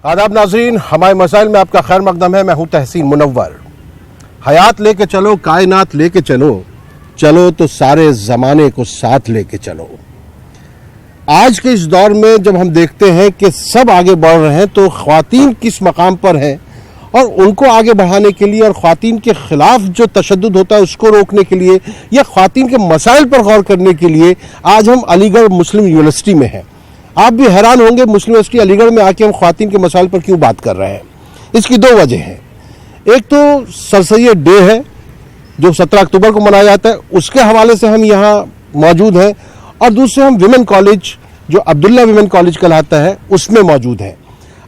आदाब नाज़रीन, हमारे मसाइल में आपका खैर मकदम है। मैं हूं तहसीन मुनव्वर। हयात लेके चलो, कायनात लेके चलो, चलो तो सारे ज़माने को साथ लेके चलो। आज के इस दौर में जब हम देखते हैं कि सब आगे बढ़ रहे हैं तो ख्वातीन किस मकाम पर हैं और उनको आगे बढ़ाने के लिए और ख्वातीन के ख़िलाफ़ जो तशद्दुद होता है उसको रोकने के लिए या ख्वातीन के मसाइल पर गौर करने के लिए आज हम अलीगढ़ मुस्लिम यूनिवर्सिटी में हैं। आप भी हैरान होंगे मुस्लिम यूनिवर्सिटी अलीगढ़ में आके हम ख्वातीन के मसाइल पर क्यों बात कर रहे हैं। इसकी दो वजह हैं। एक तो सर सैयद डे है जो 17 अक्टूबर को मनाया जाता है, उसके हवाले से हम यहाँ मौजूद हैं, और दूसरे हम विमेन कॉलेज जो अब्दुल्ला विमेन कॉलेज कहलाता है उसमें मौजूद हैं।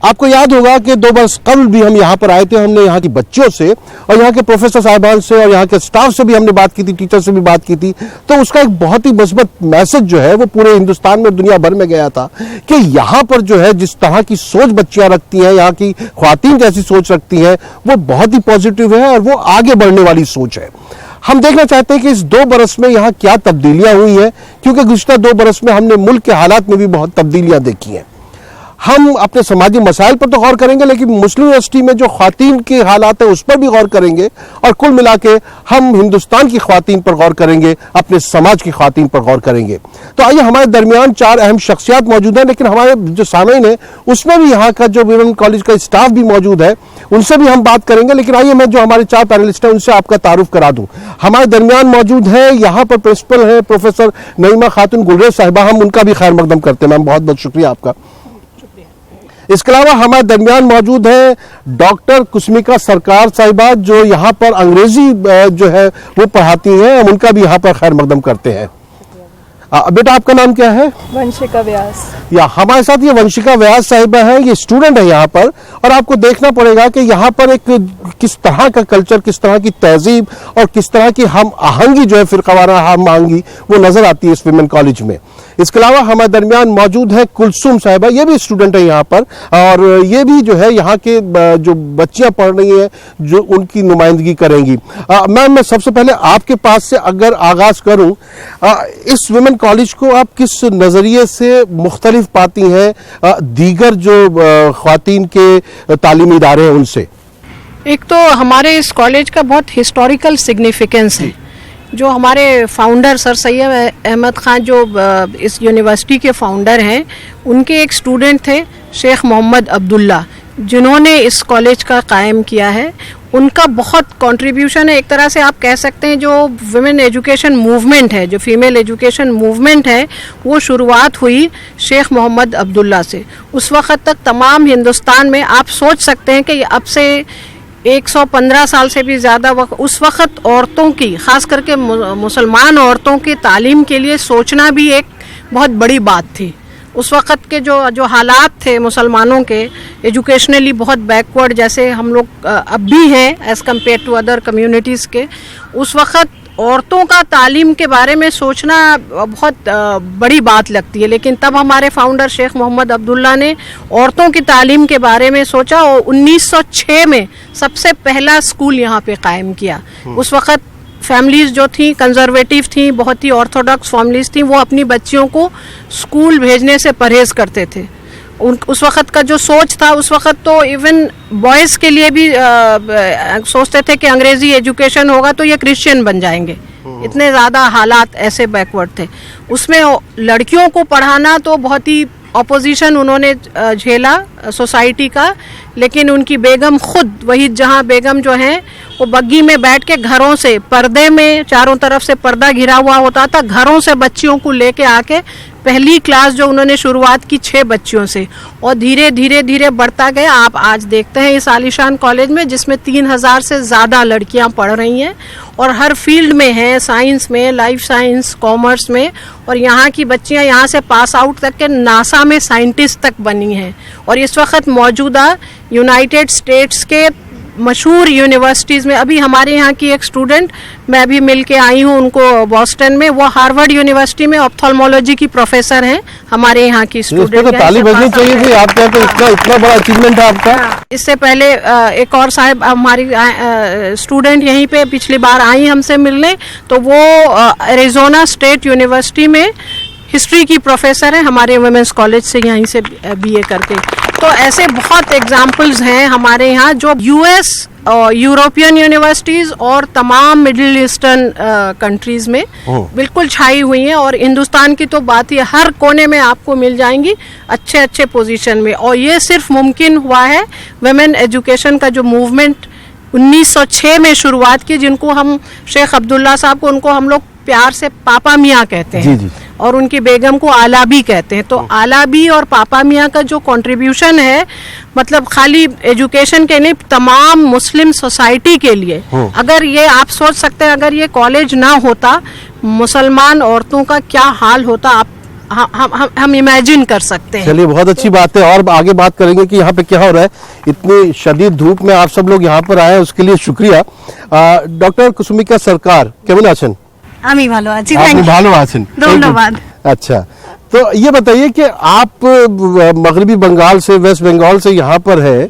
आपको याद होगा कि 2 बरस कबल भी हम यहाँ पर आए थे। हमने यहाँ की बच्चों से और यहाँ के प्रोफेसर साहिबान से और यहाँ के स्टाफ से भी हमने बात की थी, टीचर से भी बात की थी। तो उसका एक बहुत ही मस्बत मैसेज जो है वो पूरे हिंदुस्तान में, दुनिया भर में गया था कि यहाँ पर जो है जिस तरह की सोच बच्चियाँ रखती हैं, यहाँ की ख्वातीन जैसी सोच रखती हैं, वो बहुत ही पॉजिटिव है और वो आगे बढ़ने वाली सोच है। हम देखना चाहते हैं कि इस 2 बरस में यहाँ क्या तब्दीलियाँ हुई हैं, क्योंकि गुज़िश्ता 2 बरस में हमने मुल्क के हालात में भी बहुत तब्दीलियाँ देखी हैं। हम अपने समाजी मसाइल पर तो गौर करेंगे, लेकिन मुस्लिम यूनिवर्सिटी में जो ख्वातीन के हालात हैं उस पर भी गौर करेंगे, और कुल मिला के हम हिंदुस्तान की ख्वातीन पर गौर करेंगे, अपने समाज की ख्वातीन पर गौर करेंगे। तो आइए, हमारे दरमियान 4 अहम शख्सियात मौजूद हैं, लेकिन हमारे जो सामईन है उसमें भी यहाँ का जो विमेन कॉलेज का स्टाफ भी मौजूद है, उनसे भी हम बात करेंगे। लेकिन आइए मैं जो हमारे 4 पैनलिस्ट हैं उनसे आपका तारुफ करा दूं। हमारे दरमियान मौजूद है यहाँ पर प्रिंसिपल है प्रोफेसर नईमा खातून गुलरेज साहिबा, हम उनका भी खैर मकदम करते हैं। मैम, बहुत बहुत शुक्रिया आपका। इसके अलावा हमारे दरमियान मौजूद है डॉक्टर कुसमिका सरकार साहिबा, जो यहाँ पर अंग्रेजी जो है वो पढ़ाती हैं, हम उनका भी यहाँ पर खैर मकदम करते हैं। बेटा, आपका नाम क्या है? वंशिका व्यास। या हमारे साथ ये वंशिका व्यास साहिबा है, ये स्टूडेंट है यहाँ पर, और आपको देखना पड़ेगा कि यहाँ पर एक किस तरह का कल्चर, किस तरह की तहजीब और किस तरह की हम आहंगी जो है, फिरकावाना हम आहंगी, वो नजर आती है इस विमेन कॉलेज में। इसके अलावा हमारे दरमियान मौजूद है कुलसुम साहिबा, ये भी स्टूडेंट है यहाँ पर, और ये भी जो है यहाँ के जो बच्चियाँ पढ़ रही हैं जो उनकी नुमाइंदगी करेंगी। मैम, मैं सबसे पहले आपके पास से अगर आगाज करूँ, इस विमेन कॉलेज को आप किस नज़रिए से मुख्तलिफ पाती हैं दीगर जो ख्वातीन के तालीमी इदारे हैं उनसे? एक तो हमारे इस कॉलेज का बहुत हिस्टोरिकल सिग्निफिकेंस है। जो हमारे फाउंडर सर सैयद अहमद ख़ान जो इस यूनिवर्सिटी के फाउंडर हैं, उनके एक स्टूडेंट थे शेख मोहम्मद अब्दुल्ला, जिन्होंने इस कॉलेज का कायम किया है। उनका बहुत कंट्रीब्यूशन है। एक तरह से आप कह सकते हैं जो वुमेन एजुकेशन मूवमेंट है, जो फीमेल एजुकेशन मूवमेंट है, वो शुरुआत हुई शेख मोहम्मद अब्दुल्ला से। उस वक़्त तक तमाम हिंदुस्तान में आप सोच सकते हैं कि अब से 115 साल से भी ज़्यादा उस वक़्त औरतों की, ख़ास करके मुसलमान औरतों की तालीम के लिए सोचना भी एक बहुत बड़ी बात थी। उस वक़्त के जो हालात थे मुसलमानों के, एजुकेशनली बहुत बैकवर्ड जैसे हम लोग अब भी हैं as compare to other communities के, उस वक़्त औरतों का तालीम के बारे में सोचना बहुत बड़ी बात लगती है। लेकिन तब हमारे फाउंडर शेख मोहम्मद अब्दुल्ला ने औरतों की तालीम के बारे में सोचा और 1906 में सबसे पहला स्कूल यहाँ पे कायम किया। उस वक़्त फैमिलीज़ जो थी कंजर्वेटिव थी, बहुत ही ऑर्थोडॉक्स फैमिलीज़ थी, वो अपनी बच्चियों को स्कूल भेजने से परहेज़ करते थे। उस वक़्त का जो सोच था, उस वक़्त तो इवन बॉयज़ के लिए भी सोचते थे कि अंग्रेज़ी एजुकेशन होगा तो ये क्रिश्चियन बन जाएंगे। इतने ज़्यादा हालात ऐसे बैकवर्ड थे। उसमें लड़कियों को पढ़ाना तो बहुत ही ऑपोजिशन उन्होंने झेला सोसाइटी का, लेकिन उनकी बेगम खुद, वही जहाँ बेगम जो हैं वो बग्गी में बैठ के घरों से, पर्दे में चारों तरफ से पर्दा घिरा हुआ होता था, घरों से बच्चियों को लेके आके पहली क्लास जो उन्होंने शुरुआत की 6 बच्चियों से, और धीरे धीरे धीरे बढ़ता गया। आप आज देखते हैं इस आलीशान कॉलेज में जिसमें 3000 से ज़्यादा लड़कियां पढ़ रही हैं और हर फील्ड में हैं, साइंस में, लाइफ साइंस, कॉमर्स में, और यहाँ की बच्चियां यहाँ से पास आउट तक के नासा में साइंटिस्ट तक बनी हैं। और इस वक्त मौजूदा यूनाइटेड स्टेट्स के मशहूर यूनिवर्सिटीज़ में, अभी हमारे यहाँ की एक स्टूडेंट, मैं अभी मिल के आई हूँ उनको बॉस्टन में, वो हार्वर्ड यूनिवर्सिटी में ऑप्थेल्मोलॉजी की प्रोफेसर हैं, हमारे यहाँ की स्टूडेंट। तो ताली बजनी चाहिए थी, आप क्या, तो इतना बड़ा अचीवमेंट है आपका। इससे पहले एक और साहब हमारी स्टूडेंट यहीं पे पिछली बार आई हमसे मिलने, तो वो एरिज़ोना स्टेट यूनिवर्सिटी में हिस्ट्री की प्रोफेसर है, हमारे वुमेन्स कॉलेज से, यहीं से BA करके। तो ऐसे बहुत एग्जाम्पल्स हैं हमारे यहाँ जो यूएस और यूरोपियन यूनिवर्सिटीज और तमाम मिडिल ईस्टर्न कंट्रीज में बिल्कुल छाई हुई हैं। और हिंदुस्तान की तो बात ही हर कोने में आपको मिल जाएंगी अच्छे अच्छे पोजीशन में। और ये सिर्फ मुमकिन हुआ है वुमेन एजुकेशन का जो मूवमेंट 1906 में शुरुआत की, जिनको हम शेख अब्दुल्ला साहब को उनको हम लोग प्यार से पापा मियाँ कहते हैं। जी जी। और उनकी बेगम को आलाबी कहते हैं। तो आलाबी और पापा मियाँ का जो कंट्रीब्यूशन है, मतलब खाली एजुकेशन के नहीं, तमाम मुस्लिम सोसाइटी के लिए, अगर ये आप सोच सकते हैं अगर ये कॉलेज ना होता मुसलमान औरतों का क्या हाल होता, आप हम इमेजिन कर सकते हैं। चलिए, बहुत अच्छी बात है। और आगे बात करेंगे कि यहाँ पे क्या हो रहा है। इतनी शदीद धूप में आप सब लोग यहाँ पर आए, उसके लिए शुक्रिया। डॉक्टर कुसुमिका सरकार, केमन आছেন? আমি ভালো আছি, আপনি ভালো আছেন, ধন্যবাদ। अच्छा, तो ये बताइए कि आप मगरबी बंगाल से, वेस्ट बंगाल से यहाँ पर है,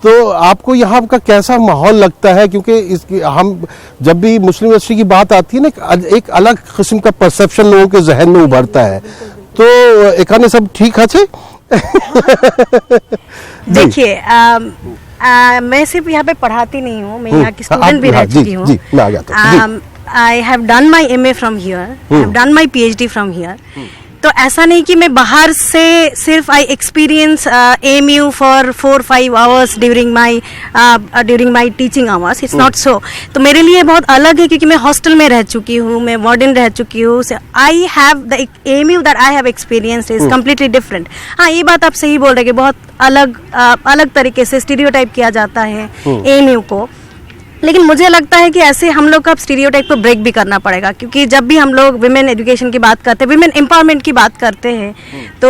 तो आपको यहाँ का कैसा माहौल लगता है? क्योंकि इसकी हम जब भी मुस्लिम यूनिवर्सिटी की बात आती है ना, एक अलग किस्म का परसेप्शन लोगों के जहन में उभरता है। तो एखाने सब ठीक है? देखिए, मैं सिर्फ यहाँ पे पढ़ाती नहीं हूँ, मैं यहाँ की स्टूडेंट भी रह चुकी हूँ। I have done my MA from here, I have done my PhD from here. तो ऐसा नहीं कि मैं बाहर से सिर्फ I experience AMU for 4-5 hours during my teaching hours, it's not so. तो मेरे लिए बहुत अलग है क्योंकि मैं हॉस्टल में रह चुकी हूँ, मैं वार्डन रह चुकी हूँ। I have the AMU that I have experienced is completely different. हाँ, ये बात आप सही बोल रहे हैं कि बहुत अलग तरीके से स्टीरियोटाइप किया जाता है AMU को। लेकिन मुझे लगता है कि ऐसे हम लोग का अब स्टीरियोटाइप को ब्रेक भी करना पड़ेगा, क्योंकि जब भी हम लोग विमेन एजुकेशन की बात करते हैं, विमेन एम्पावरमेंट की बात करते हैं, तो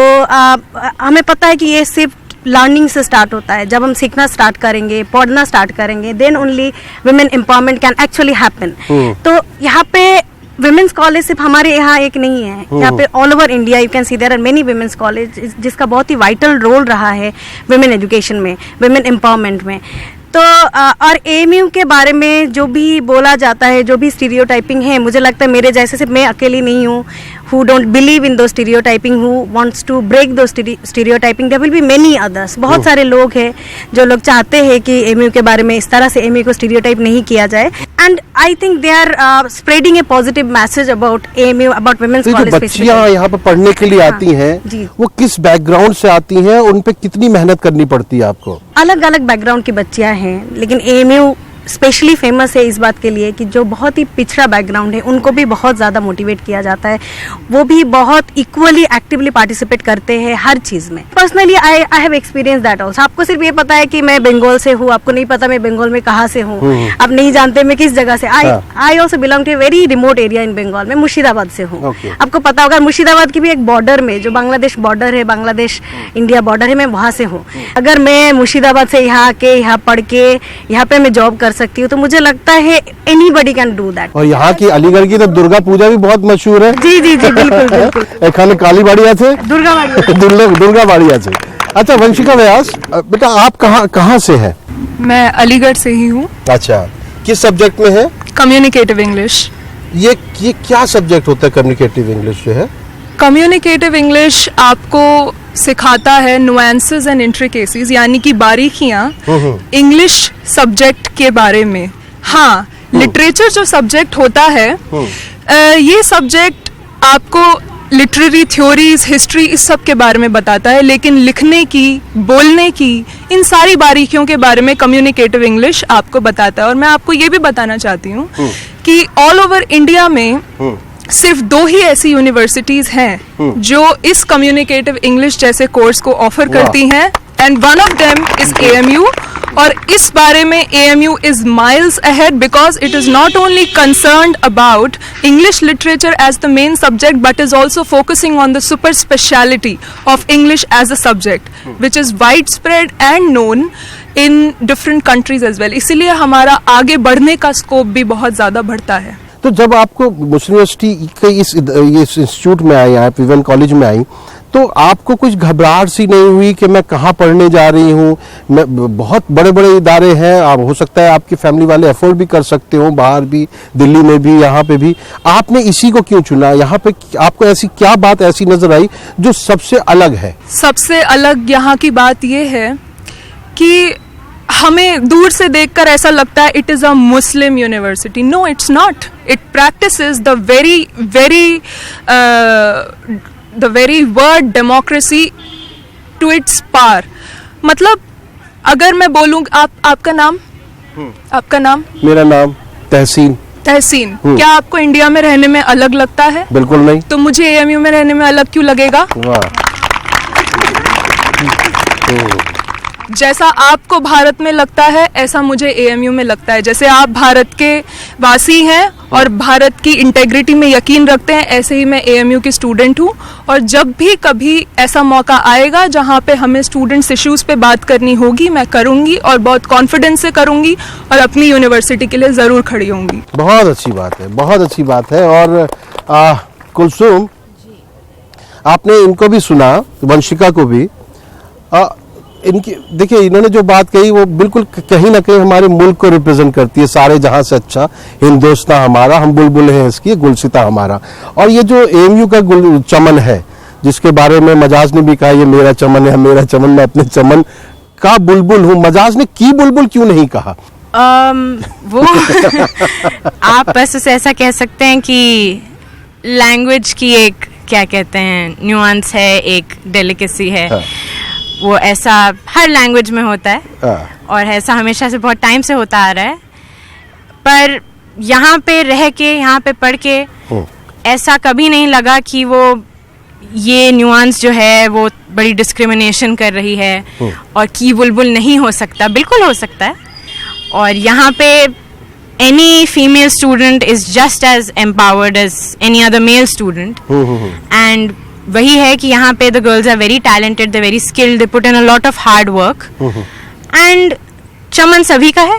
हमें पता है कि ये सिर्फ लर्निंग से स्टार्ट होता है। जब हम सीखना स्टार्ट करेंगे, पढ़ना स्टार्ट करेंगे, then only women empowerment can actually happen. तो यहाँ पे विमेंस कॉलेज सिर्फ हमारे यहाँ एक नहीं है, यहाँ पे all over India you can see there are many womens college जिसका बहुत ही वाइटल रोल रहा है विमेन एजुकेशन में, विमेन एम्पावरमेंट में। तो और AMU के बारे में जो भी बोला जाता है, जो भी स्टीरियोटाइपिंग है, मुझे लगता है मेरे जैसे सिर्फ मैं अकेली नहीं हूँ who don't believe in those stereotyping, who wants to break those stereotyping. There will be many others. बहुत सारे लोग हैं जो लोग चाहते हैं कि AMU के बारे में इस तरह से AMU को stereotype नहीं किया जाए. And I think they are spreading a positive message about AMU, about women's college. जो बच्चियाँ यहाँ पर पढ़ने के लिए आती हैं, वो किस बैकग्राउंड से आती हैं, उन पे कितनी मेहनत करनी पड़ती है आपको? अलग अलग बैकग्राउंड की बच्चियाँ हैं, लेकिन AMU स्पेशली फेमस है इस बात के लिए कि जो बहुत ही पिछड़ा बैकग्राउंड है उनको भी बहुत ज़्यादा मोटिवेट किया जाता है, वो भी बहुत इक्वली एक्टिवली पार्टिसिपेट करते हैं हर चीज़ में. Personally I have experience that also. आपको सिर्फ ये पता है कि मैं बंगाल से हूँ, आपको नहीं पता मैं बंगाल में कहाँ से हूँ, आप नहीं जानते मैं किस जगह से. I also belong to a very remote area in Bengal. मैं मुर्शिदाबाद से हूँ. आपको पता होगा मुर्शिदाबाद की भी एक बॉर्डर में, जो बांग्लादेश बॉर्डर है, बांग्लादेश इंडिया बॉर्डर है, मैं वहाँ से हूँ. अगर मैं मुर्शिदाबाद से यहाँ आके यहाँ पढ़ के यहाँ पे मैं जॉब कर सकती हूँ, तो मुझे लगता है एनीबडी कैन डू दैट. और यहाँ की अलीगढ़ की तो दुर्गा पूजा भी बहुत मशहूर है. जी जी जी बिल्कुल बिल्कुल. एखाने काली बाड़ी আছে, दुर्गा बाड़ी আছে. अच्छा वंशिका व्यास, बेटा आप कहाँ से हैं? मैं अलीगढ़ से ही हूँ. अच्छा, किस सब्जेक्ट में है? Communicative English. ये क्या सब्जेक्ट होता है कम्युनिकेटिव इंग्लिश जो है? कम्युनिकेटिव इंग्लिश आपको सिखाता है नुएंसेस एंड इंट्रिकेसीज, यानी कि बारीकियाँ इंग्लिश सब्जेक्ट के बारे में. हाँ, लिटरेचर जो सब्जेक्ट होता है, ये सब्जेक्ट आपको लिटरेरी थ्योरीज, हिस्ट्री, इस सब के बारे में बताता है, लेकिन लिखने की, बोलने की, इन सारी बारीकियों के बारे में कम्युनिकेटिव इंग्लिश आपको बताता है. और मैं आपको ये भी बताना चाहती हूँ कि ऑल ओवर इंडिया में सिर्फ 2 ही ऐसी यूनिवर्सिटीज हैं जो इस कम्युनिकेटिव इंग्लिश जैसे कोर्स को ऑफर करती हैं, and one of them is AMU. और इस बारे में AMU is miles ahead because it is not only concerned about English literature as the main subject but is also focusing on the super speciality of English as a subject, which is widespread and known in different countries as well. इसीलिए हमारा आगे बढ़ने का scope भी बहुत ज़्यादा बढ़ता है. तो जब आपको मुस्लिम यूनिवर्सिटी के इस इंस्टीट्यूट में आई, आप विमेन कॉलेज में आई, तो आपको कुछ घबराहट सी नहीं हुई कि मैं कहाँ पढ़ने जा रही हूँ? मैं बहुत बड़े बड़े इदारे हैं, आप हो सकता है आपकी फैमिली वाले अफोर्ड भी कर सकते हो, बाहर भी, दिल्ली में भी, यहाँ पे भी, आपने इसी को क्यों चुना? यहाँ पे आपको ऐसी क्या बात ऐसी नजर आई जो सबसे अलग है? सबसे अलग यहाँ की बात ये है कि हमें दूर से देखकर ऐसा लगता है it is a Muslim university. No, it's not. It practises the very word democracy to its par. मतलब अगर मैं बोलूँ, आपका नाम? आपका नाम? मेरा नाम तहसीन. तहसीन. क्या आपको इंडिया में रहने में अलग लगता है? बिल्कुल नहीं. तो मुझे एएमयू में रहने में अलग क्यों लगेगा? वाह. जैसा आपको भारत में लगता है ऐसा मुझे एएमयू में लगता है. जैसे आप भारत के वासी हैं और भारत की इंटेग्रिटी में यकीन रखते हैं, ऐसे ही मैं एएमयू की स्टूडेंट हूँ. और जब भी कभी ऐसा मौका आएगा जहाँ पे हमें स्टूडेंट्स इश्यूज पे बात करनी होगी, मैं करूँगी और बहुत कॉन्फिडेंस से करूँगी और अपनी यूनिवर्सिटी के लिए ज़रूर खड़ी होंगी. बहुत अच्छी बात है, बहुत अच्छी बात है. और कुलसुम, आपने इनको भी सुना, वंशिका को भी. इनकी देखिए, इन्होंने जो बात कही वो बिल्कुल कहीं ना कहीं हमारे मुल्क को रिप्रेजेंट करती है. सारे जहां से अच्छा हिंदुस्तान हमारा, हम बुलबुल हैं इसकी, गुलसिता हमारा. और ये जो एएमयू का चमन है, जिसके बारे में मजाज ने भी कहा ये मेरा चमन है, मेरा चमन, मैं अपने चमन का बुलबुल हूँ. मजाज ने की बुलबुल क्यों नहीं कहा? वो आप बस उसे ऐसा कह सकते हैं कि लैंग्वेज की एक, क्या कहते हैं, न्यूआंस है, एक डेलिकेसी है. हाँ. वो ऐसा हर लैंग्वेज में होता है. हाँ. और ऐसा हमेशा से बहुत टाइम से होता आ रहा है. पर यहाँ पे रह के, यहाँ पे पढ़ के ऐसा कभी नहीं लगा कि वो ये न्यूआंस जो है वो बड़ी डिस्क्रिमिनेशन कर रही है और की बुलबुल नहीं हो सकता. बिल्कुल हो सकता है. और यहाँ पे any female student is just as empowered as any other male student. And वही है कि यहाँ पे the girls are very talented, they're very skilled, they put in a lot of hard work. And चमन सभी का है,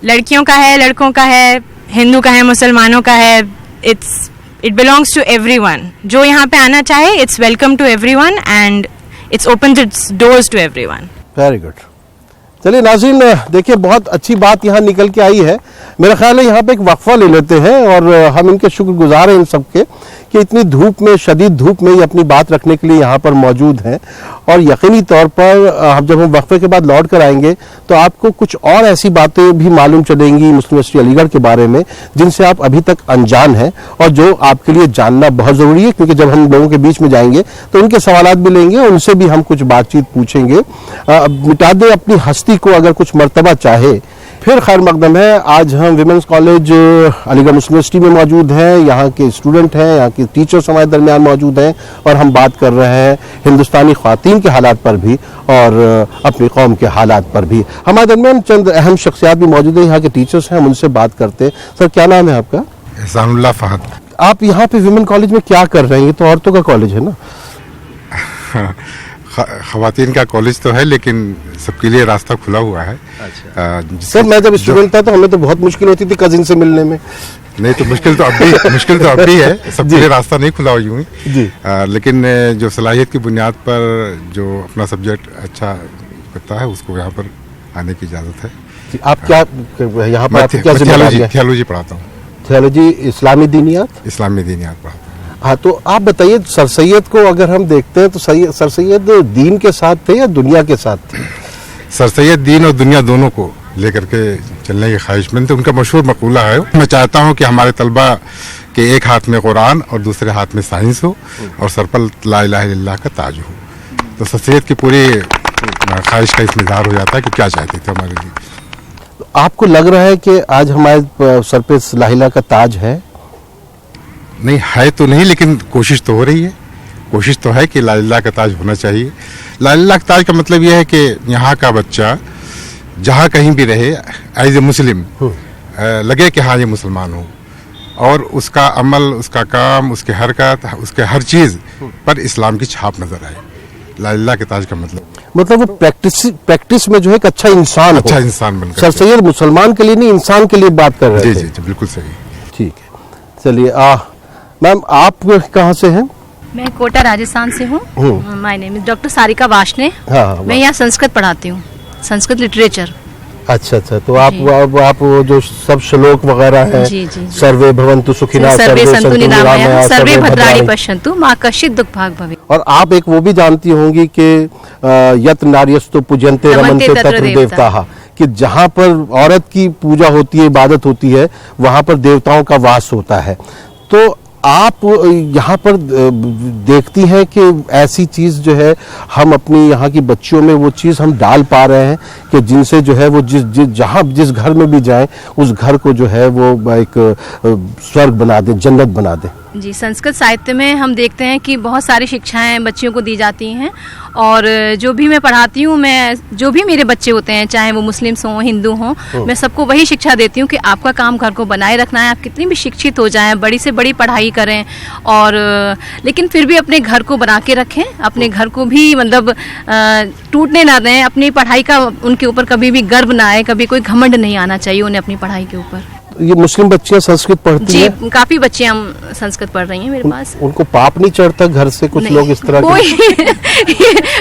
लड़कियों का है, लड़कों का है, हिंदू का है, मुसलमानों का है. It belongs to everyone. जो यहाँ पे आना चाहे, it's welcome to everyone and it's opened its doors to everyone. Very good. चलिए नाज़रीन, देखिए बहुत अच्छी बात यहाँ निकल के आई है. मेरा ख्याल है यहाँ पे एक वक्फा ले लेते हैं और हम इनके शुक्रगुजार हैं इन सबके कि इतनी धूप में, शदीद धूप में ये अपनी बात रखने के लिए यहाँ पर मौजूद हैं. और यकीनी तौर पर जब हम वक्फे के बाद लौट कर आएंगे तो आपको कुछ और ऐसी बातें भी मालूम चलेंगी मुस्लिम यूनिवर्सिटी अलीगढ़ के बारे में जिनसे आप अभी तक अनजान हैं और जो आपके लिए जानना बहुत ज़रूरी है. क्योंकि जब हम लोगों के बीच में जाएंगे तो उनके सवालात भी लेंगे और उनसे भी हम कुछ बातचीत पूछेंगे. मिटा दे अपनी हस्ती को अगर कुछ मर्तबा चाहे. फिर खैर मकदम है. आज हम women's college Aligarh Muslim university में मौजूद हैं. यहाँ के स्टूडेंट हैं, यहाँ के टीचर्स हमारे दरमियान मौजूद हैं और हम बात कर रहे हैं हिंदुस्तानी ख्वातीन के हालात पर भी और अपनी कौम के हालात पर भी. हमारे दरमियान चंद अहम शख्सियात भी मौजूद हैं. यहाँ के टीचर्स हैं, हम उनसे बात करते हैं. सर, क्या नाम है आपका? एहसानुल्लाह फहद. आप यहाँ पे विमेन कॉलेज में क्या कर रहे हैं? ये तो औरतों का कॉलेज है ना? खवातीन का कॉलेज तो है लेकिन सबके लिए रास्ता खुला हुआ है. अच्छा. सर, मैं जब स्टूडेंट था तो हमें तो बहुत मुश्किल होती थी कजिन से मिलने में. नहीं तो मुश्किल तो अब भी है. सबके लिए रास्ता नहीं खुला हुआ यूं ही. लेकिन जो सलाहियत की बुनियाद पर जो अपना सब्जेक्ट अच्छा करता है उसको यहाँ पर आने की इजाज़त है. आप क्या यहाँ पर? थियोलॉजी पढ़ाता हूँ. थियोलॉजी, इस्लामी दीनियात? इस्लामी दीनियात पढ़ाता हूँ. हाँ, तो आप बताइए, सर सैयद को अगर हम देखते हैं तो सर सैयद दीन के साथ थे या दुनिया के साथ थे? सर सैयद दीन और दुनिया दोनों को लेकर के चलने की ख्वाहिशमंद थे. उनका मशहूर मकूला है, मैं चाहता हूँ कि हमारे तलबा के एक हाथ में कुरान और दूसरे हाथ में साइंस हो और सर पर ला इलाहा इल्लल्लाह का ताज हो. तो सर सैयद की पूरी ख्वाहिश का इसमें इज़हार हो जाता है कि क्या चाहते थे हमारे लिए. तो आपको लग रहा है कि आज हमारे सर पे ला इलाहा का ताज है? नहीं है तो नहीं, लेकिन कोशिश तो हो रही है. कोशिश तो है कि ला इलाहा का ताज होना चाहिए. ला इलाहा का ताज का मतलब यह है कि यहाँ का बच्चा जहाँ कहीं भी रहे एज ए मुस्लिम लगे कि हाँ ये मुसलमान हो और उसका अमल, उसका काम, उसके हरकत, उसके हर चीज़ पर इस्लाम की छाप नजर आए. ला इलाहा के ताज का मतलब वो प्रैक्टिस में जो है एक अच्छा इंसान बनकर. सर सैयद मुसलमान के लिए नहीं, इंसान के लिए बात कर रहे थे. जी बिल्कुल सही. ठीक है. चलिए, मैम आप कहाँ से हैं? मैं कोटा राजस्थान से हूँ। My name is doctor Sarika Washne. हाँ, मैं यहाँ संस्कृत पढ़ाती हूँ, संस्कृत लिटरेचर। अच्छा, तो आप वो जो सब श्लोक वगैरह हैं, जी, जी, जी। सर्वे भवन्तु सुखिनः, सर्वे सन्तु निरामयाः, सर्वे भद्राणि भद्राणि। पश्यन्तु, मा कश्चित् दुःखभाग् भवेत्। और आप एक वो भी जानती होंगी कि यत् नार्यस्तु पूज्यन्ते रमन्ते तत्र देवताः, कि जहाँ पर औरत की पूजा होती है, इबादत होती है, वहाँ पर देवताओं का वास होता है। तो आप यहाँ पर देखती हैं कि ऐसी चीज़ जो है हम अपनी यहाँ की बच्चियों में वो चीज़ हम डाल पा रहे हैं कि जिनसे जो है वो जिस घर में भी जाएं उस घर को जो है वो एक स्वर्ग बना दें, जन्नत बना दें। जी, संस्कृत साहित्य में हम देखते हैं कि बहुत सारी शिक्षाएं बच्चियों को दी जाती हैं, और जो भी मैं पढ़ाती हूँ, मैं जो भी मेरे बच्चे होते हैं, चाहे वो मुस्लिम्स हों, हिंदू हों, मैं सबको वही शिक्षा देती हूँ कि आपका काम घर को बनाए रखना है। आप कितनी भी शिक्षित हो जाएं, बड़ी से बड़ी पढ़ाई करें, और लेकिन फिर भी अपने घर को बना के रखें, अपने घर को भी मतलब टूटने ना दें। अपनी पढ़ाई का उनके ऊपर कभी भी गर्व ना आए, कभी कोई घमंड नहीं आना चाहिए उन्हें अपनी पढ़ाई के ऊपर। ये मुस्लिम बच्चियां संस्कृत पढ़ती हैं? जी, काफी बच्चे हम संस्कृत पढ़ रही हैं मेरे पास। उनको पाप नहीं चढ़ता घर से? कुछ लोग इस तरह कोई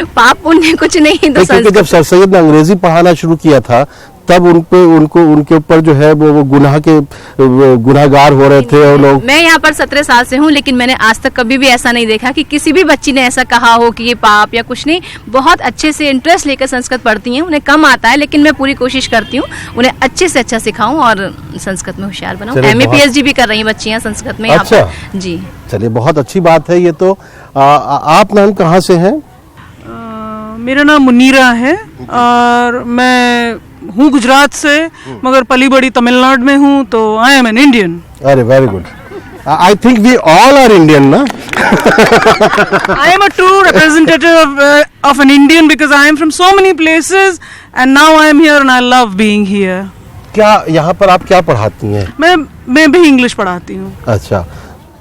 पाप पुण्य कुछ नहीं। तो क्योंकि जब सर सैयद ने अंग्रेजी पढ़ाना शुरू किया था तब उनके ऊपर जो है वो गुनाहगार हो रहे थे और लोग। मैं यहाँ पर 17 साल से हूँ, लेकिन मैंने आज तक कभी भी ऐसा नहीं देखा कि किसी भी बच्ची ने ऐसा कहा हो कि ये पाप या कुछ नहीं। बहुत अच्छे से इंटरेस्ट लेकर संस्कृत पढ़ती हैं। उन्हें कम आता है, लेकिन मैं पूरी कोशिश करती हूँ उन्हें अच्छे से अच्छा सिखाऊं और संस्कृत में होशियार बनाऊं। MA PhD भी कर रही हैं बच्चियाँ संस्कृत में। अच्छा जी, चलिए, बहुत अच्छी बात है ये तो। आप मैम कहाँ से हैं? मेरा नाम मुनीरा है और मैं हूँ गुजरात से, मगर पली बड़ी तमिलनाडु में हूँ, तो आई एम एन इंडियन। अरे very good. I think we all are Indian ना? I am a true representative of an Indian because I am from so many places and now I am here and I love being here. क्या यहाँ पर आप क्या पढ़ाती हैं? मैं भी इंग्लिश पढ़ाती हूँ। अच्छा,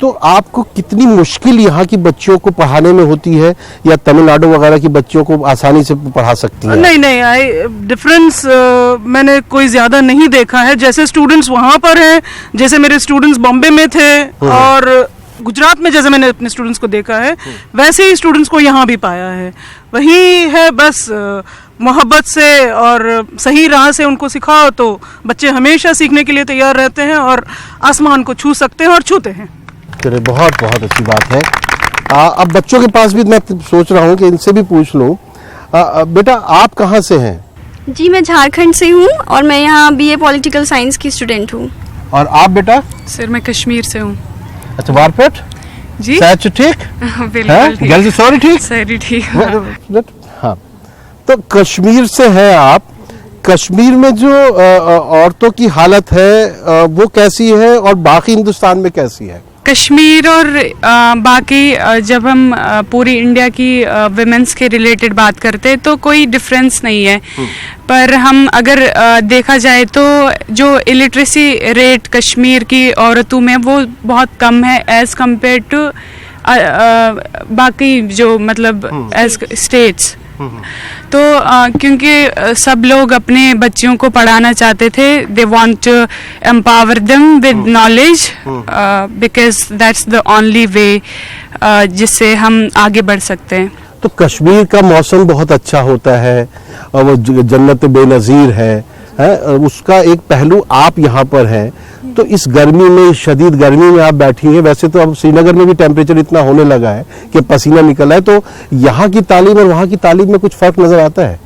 तो आपको कितनी मुश्किल यहाँ की बच्चियों को पढ़ाने में होती है, या तमिलनाडु वगैरह की बच्चियों को आसानी से पढ़ा सकती हैं? नहीं, डिफरेंस मैंने कोई ज्यादा नहीं देखा है। जैसे स्टूडेंट्स वहाँ पर हैं, जैसे मेरे स्टूडेंट्स बॉम्बे में थे और गुजरात में जैसे मैंने अपने स्टूडेंट्स को देखा है, वैसे ही स्टूडेंट्स को यहाँ भी पाया है। वही है, बस मोहब्बत से और सही राह से उनको सिखाओ तो बच्चे हमेशा सीखने के लिए तैयार रहते हैं और आसमान को छू सकते हैं और छूते हैं। चलिए, बहुत बहुत अच्छी बात है। अब बच्चों के पास भी मैं सोच रहा हूँ कि इनसे भी पूछ लूँ। बेटा, आप कहाँ से हैं? जी, मैं झारखंड से हूँ और मैं यहाँ BA पॉलिटिकल साइंस की स्टूडेंट हूँ। और आप बेटा? सर, मैं कश्मीर से हूँ। अच्छा, वारपेट जी, सच ठीक? बिल्कुल सॉरी ठीक? सही ठीक। हाँ, तो कश्मीर से हैं आप। कश्मीर में जो औरतों की हालत है वो कैसी है और बाकी हिंदुस्तान में कैसी है? कश्मीर और बाकी जब हम पूरी इंडिया की विमेंस के रिलेटेड बात करते हैं तो कोई डिफरेंस नहीं है, पर हम अगर देखा जाए तो जो इलिटरेसी रेट कश्मीर की औरतों में वो बहुत कम है एज कम्पेयर टू बाकी जो मतलब एज स्टेट्स। तो क्योंकि सब लोग अपने बच्चियों को पढ़ाना चाहते थे, they want to empower them with knowledge because that's the only way जिससे हम आगे बढ़ सकते हैं। तो कश्मीर का मौसम बहुत अच्छा होता है और वो जन्नत बेनज़ीर है, उसका एक पहलू आप यहाँ पर हैं। तो इस गर्मी में, शदीद गर्मी में आप बैठी हैं। वैसे तो अब श्रीनगर में भी टेम्परेचर इतना होने लगा है कि पसीना निकल है, तो यहाँ की तालीम और वहाँ की तालीम में कुछ फ़र्क नज़र आता है?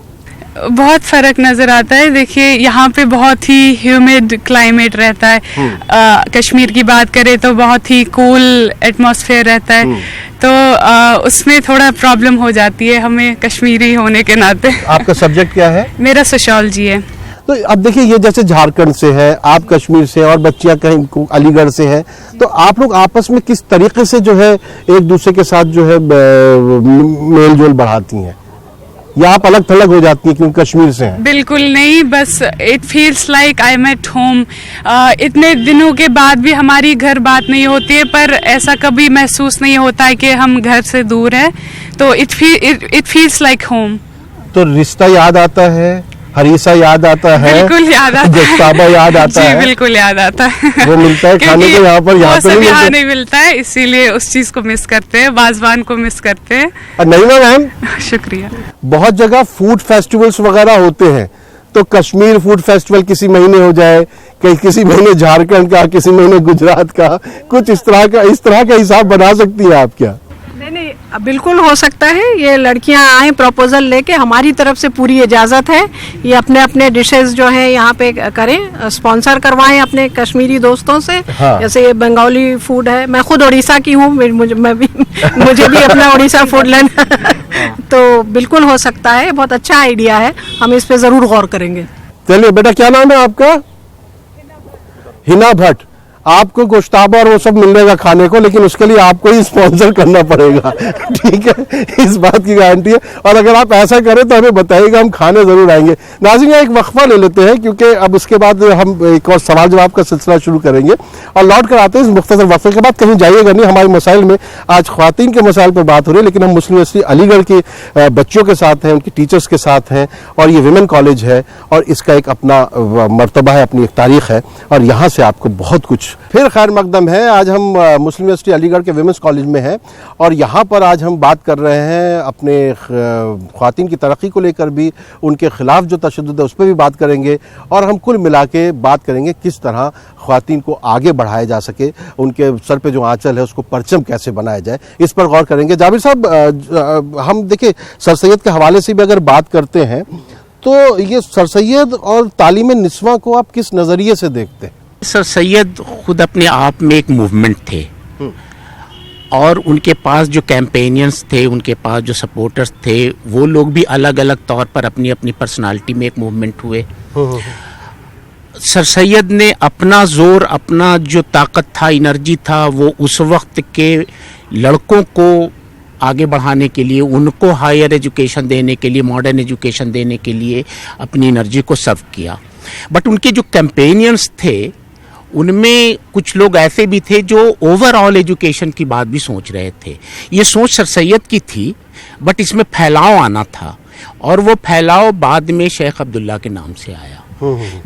बहुत फ़र्क नज़र आता है। देखिए, यहाँ पे बहुत ही ह्यूमिड क्लाइमेट रहता है। कश्मीर की बात करें तो बहुत ही कूल एटमॉस्फेयर रहता है, तो उसमें थोड़ा प्रॉब्लम हो जाती है हमें कश्मीरी होने के नाते। आपका सब्जेक्ट क्या है? मेरा सोशियोलॉजी है। तो अब देखिए, ये जैसे झारखंड से है, आप कश्मीर से और बच्चियां कहीं अलीगढ़ से हैं, तो आप लोग आपस में किस तरीके से जो है एक दूसरे के साथ जो है मेल जोल बढ़ाती हैं, या आप अलग थलग हो जाती हैं क्योंकि कश्मीर से हैं? बिल्कुल नहीं, बस it feels like I am at home. इतने दिनों के बाद भी हमारी घर बात नहीं होती है, पर ऐसा कभी महसूस नहीं होता है कि हम घर से दूर हैं, तो इट फील्स लाइक होम। तो रिश्ता याद आता है? हरीसा याद आता है, बिल्कुल याद आता है, गोश्ताबा याद आता जी है, बिल्कुल याद आता है। वो मिलता है खाने को यहाँ पर, यहाँ पे यहाँ नहीं मिलता है, इसीलिए उस चीज को मिस करते हैं, वाजवान को मिस करते हैं। नहीं मैम, शुक्रिया। बहुत जगह फूड फेस्टिवल्स वगैरह होते हैं, तो कश्मीर फूड फेस्टिवल किसी महीने हो जाए, कहीं किसी महीने झारखंड का, किसी महीने गुजरात का, कुछ इस तरह का हिसाब बना सकती है आप क्या? नहीं, बिल्कुल हो सकता है। ये लड़कियां आए प्रपोजल लेके, हमारी तरफ से पूरी इजाज़त है। ये अपने अपने डिशेस जो है यहाँ पे करें, स्पॉन्सर करवाएं अपने कश्मीरी दोस्तों से। हाँ। जैसे ये बंगाली फूड है, मैं खुद उड़ीसा की हूँ, मुझे भी अपना उड़ीसा फूड लेना तो बिल्कुल हो सकता है, बहुत अच्छा आइडिया है, हम इस पे ज़रूर गौर करेंगे। चलिए बेटा, क्या नाम है आपका? हिना भट्ट। आपको गोश्ताबा और वो सब मिलेगा खाने को, लेकिन उसके लिए आपको ही स्पॉन्सर करना पड़ेगा, ठीक है, इस बात की गारंटी है। और अगर आप ऐसा करें तो हमें बताइएगा, हम खाने जरूर आएंगे। नाज़रीन, एक वक्फा ले लेते हैं, क्योंकि अब उसके बाद हम एक और सवाल जवाब का सिलसिला शुरू करेंगे और लौट कर आते हैं इस मुख्तसर वक्फे के बाद। कहीं जाइएगा नहीं, हमारे मसाइल में आज ख्वातीन के मसाइल पर बात हो रही है, लेकिन हम मुस्लिम यूनिवर्सिटी अलीगढ़ के बच्चों के साथ हैं, उनकी टीचर्स के साथ हैं, और ये विमेन कॉलेज है और इसका एक अपना मर्तबा है, अपनी एक तारीख है, और यहाँ से आपको बहुत कुछ फिर खैर मकदम है। आज हम मुस्लिम यूनिवर्सिटी अलीगढ़ के विमेंस कॉलेज में हैं और यहाँ पर आज हम बात कर रहे हैं अपने ख्वातीन की तरक्की को लेकर भी, उनके खिलाफ जो तशद्दुद है उस पर भी बात करेंगे, और हम कुल मिला के बात करेंगे किस तरह ख्वातीन को आगे बढ़ाया जा सके, उनके सर पे जो आंचल है उसको परचम कैसे बनाया जाए, इस पर गौर करेंगे। जाबिर साहब, हम देखिए सर सैयद के हवाले से भी अगर बात करते हैं तो ये सर सैयद और तालीम निस्वां को आप किस नज़रिए से देखते हैं? सर सैयद खुद अपने आप में एक मूवमेंट थे, और उनके पास जो कैंपेनियंस थे, उनके पास जो सपोर्टर्स थे, वो लोग भी अलग अलग तौर पर अपनी अपनी पर्सनालिटी में एक मूवमेंट हुए। सर सैयद ने अपना जोर, अपना जो ताकत था, एनर्जी था, वो उस वक्त के लड़कों को आगे बढ़ाने के लिए, उनको हायर एजुकेशन देने के लिए, मॉडर्न एजुकेशन देने के लिए अपनी एनर्जी को सर्व किया। बट उनके जो कैंपेनियंस थे उनमें कुछ लोग ऐसे भी थे जो ओवरऑल एजुकेशन की बात भी सोच रहे थे। ये सोच सर सैयद की थी, बट इसमें फैलाव आना था, और वो फैलाव बाद में शेख अब्दुल्ला के नाम से आया।